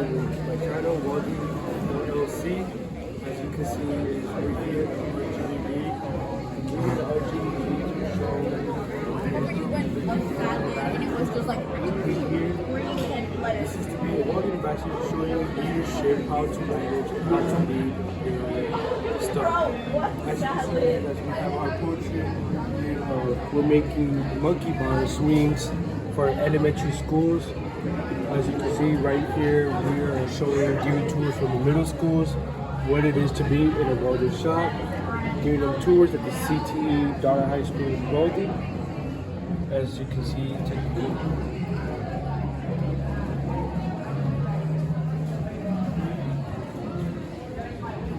my channel, Welding LLC. As you can see, is right here RGV LEAD. These are the RGV LEAD show. Remember you went unpadded and it was just like green and lettuce. This is to be a welding ambassador to show you leadership, how to manage, how to lead your stuff. As you can see, as we have our poetry, we're making monkey bar swings for elementary schools. As you can see right here, we are showing, giving tours from the middle schools, what it is to be in a welding shop, giving them tours at the CTE Daughter High School of Welding. As you can see, take a look.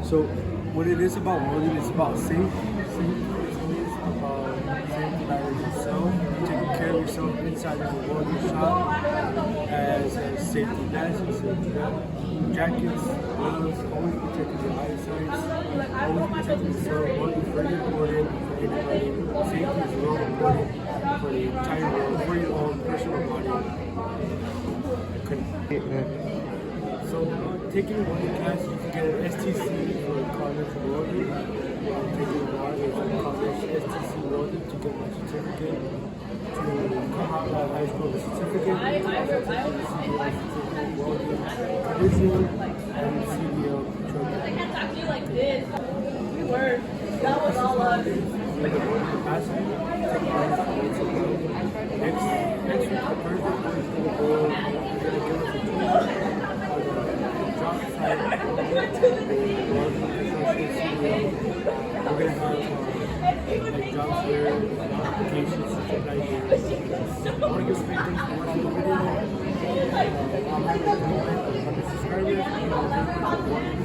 So, what it is about welding is about safety. It's about safety by yourself, taking care of yourself inside of a welding shop, as safety glasses, safety jackets, gloves, always protecting your eyesight, always protecting yourself. Welding is very important for anybody. Safety is real important for the entire world, for your own personal body. So, taking welding class, you can get an STC for college welding. Taking a lot of college STC welding to get my certificate. To come out of high school with a certificate. Welding, and CDL training. I can't talk to you like this. We were. That was all us. Next week, the person is going to go, they're going to give us a tour of the job site, we're going to have jobs there, applications, stuff like that. I want to give a big thanks for watching the video. I'm happy to comment on the subscribers.